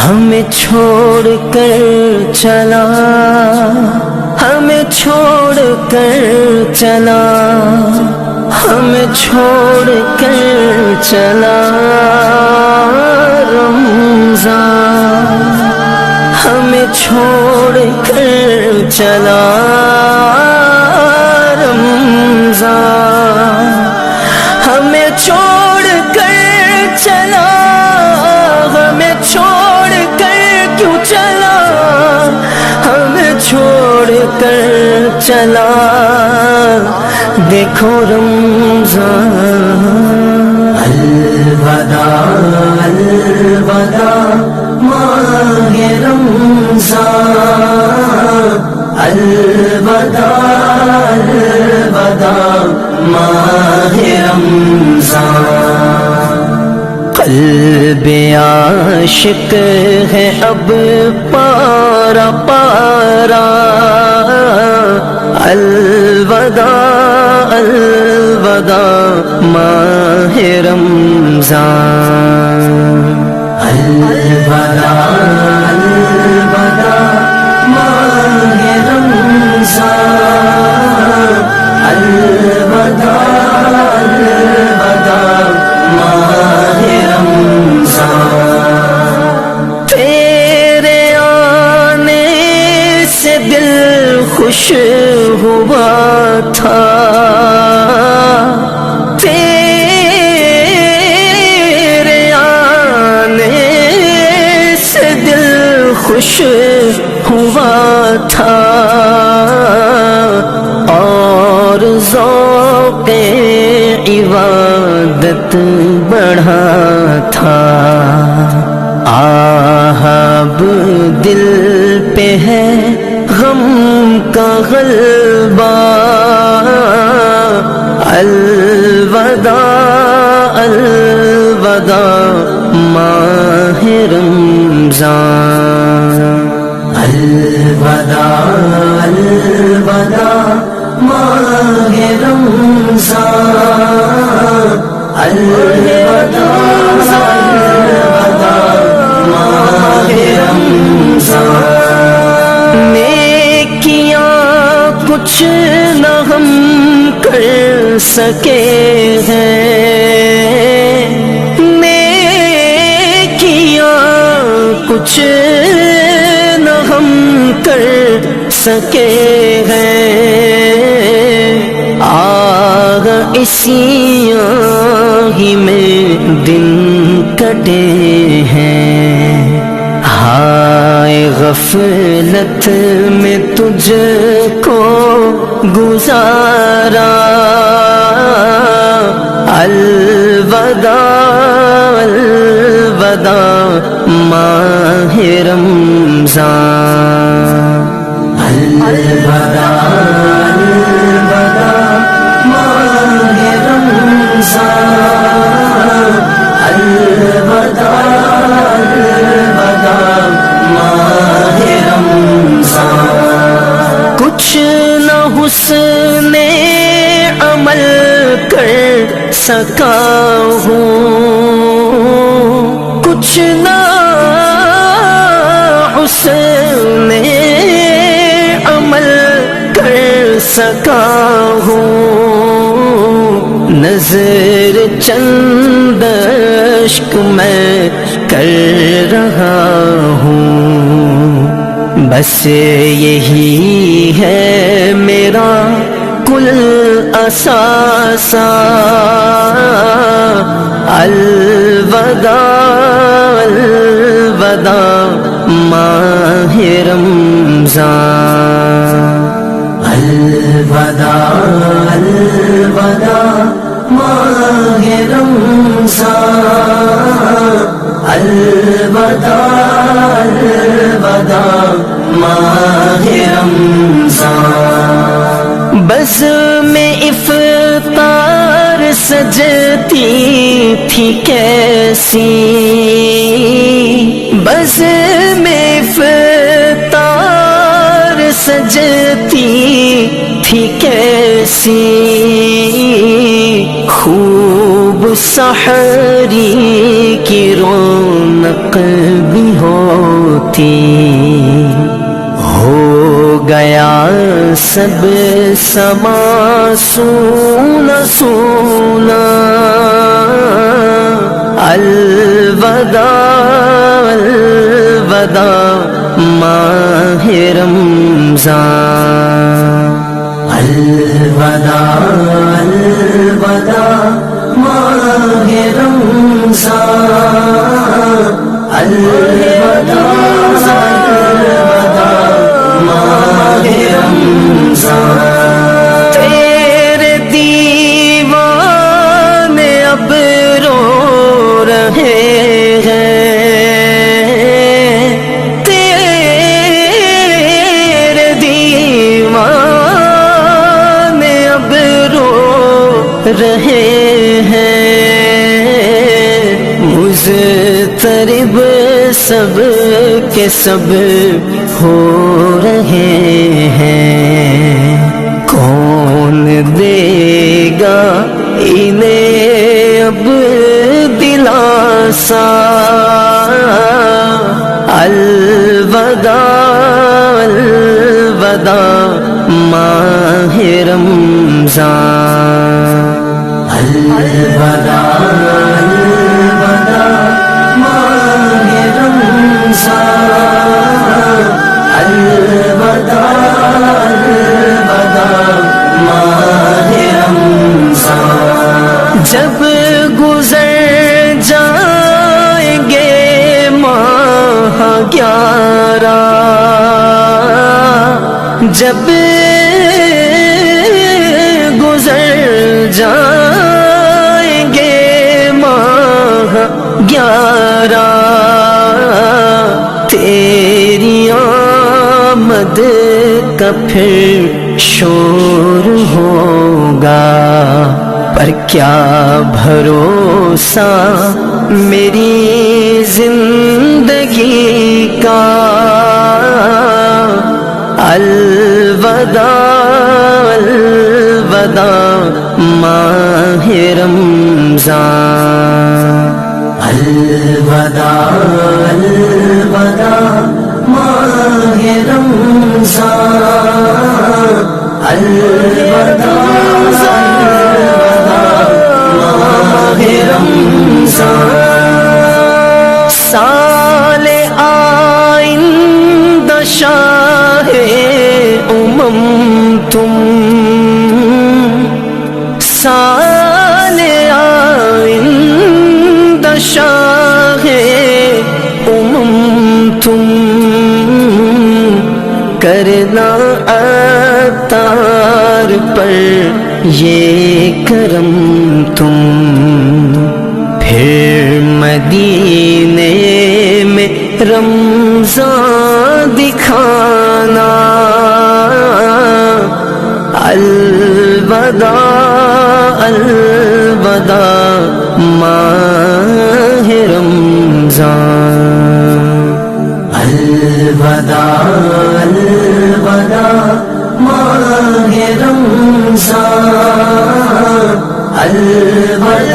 ہمیں چھوڑ کر چلا، ہمیں چھوڑ کر چلا، ہمیں چھوڑ کر چلا رمضان، ہمیں چھوڑ کر چلا رمضان، ہمیں چھوڑ کر چلا، ہمیں چھوڑ کر کیوں چلا، ہمیں چھوڑ کر چلا دیکھو رمضان۔ الوداع الوداع ماہ رمضان، الوداع الوداع ماہ رمضان، قلب عاشق ہے اب پارا پارا، الوداع الوداع ماہ رمضان، الوداع الوداع ماہ رمضان، الوداع الوداع ماہ رمضان، تیرے آنے سے دل خوش ہوا تھا، تیرے آنے سے دل خوش ہوا تھا، اور ذوق عبادت بڑھا تھا، آہب دل پہ ہے غم کا غلبہ، الوداع الوداع ماہ رمضان، الوداع الوداع ماہ رمضان، الوداع الوداع ماہ رمضان، نیکیاں کچھ نہ ہم کر سکے ہیں، نیکیاں کچھ نہ ہم کر سکے ہیں، آگ اسی آہی میں دن کٹے ہیں، ہائے غفلت میں تجھ کو گزارا، الوداع الوداع ماہ رمضان، الوداع الوداع ماہ رمضان، الوداع الوداع ماہ رمضان، کچھ نہ حسن عمل کر سکا ہوں، کچھ نہ حسن عمل کر سکا ہوں، نظر چند اشک میں کر رہا ہوں، بس یہی ہے میرا کل اثاثہ، الوداع الوداع ماہ رمضان، الوداع الوداع ماہ رمضان، الوداع الوداع ماہ رمضان، بزم افطار سجتی تھی کیسی، بزم افطار سجتی تھی کیسی، خوب سحری کی رونق بھی ہوتی، ہو گیا سب سما سونا سونا، الوداع الوداع ماہ رمضان، الوداع الوداع ماہ رمضان، الوداع الوداع ماہ رمضان۔ تیرے دیوانے اب رو رہے ہیں، تیرے دیوانے اب رو رہے ہیں، مضطرب سب کے سب ہو رہے ہیں، کون دے گا انہیں اب دلاسا، الوداع الوداع ماہ رمضان، الوداع الوداع ماہ رمضان، الوداع الوداع ماہ رمضان۔ جب گزر جائیں گے ماہ 11، جب گزر جائیں گے ماہ 11، تیری آمد کا پھر شور ہوگا، پر کیا بھروسہ میری زندگی کا، الوداع الوداع ماہ رمضان، الوداع الوداع ماہ رمضان، الوداع الوداع ماہ رمضان۔ سال آئندہ شاہ امم تم، سال آئندہ شاہ امم تم، کرنا عطار پر یہ کرم تم، پھر مدینے میں رمضان دکھانا، الوداع الوداع ماہ رمضان، الوداع الوداع ماہ رمضان، الوداع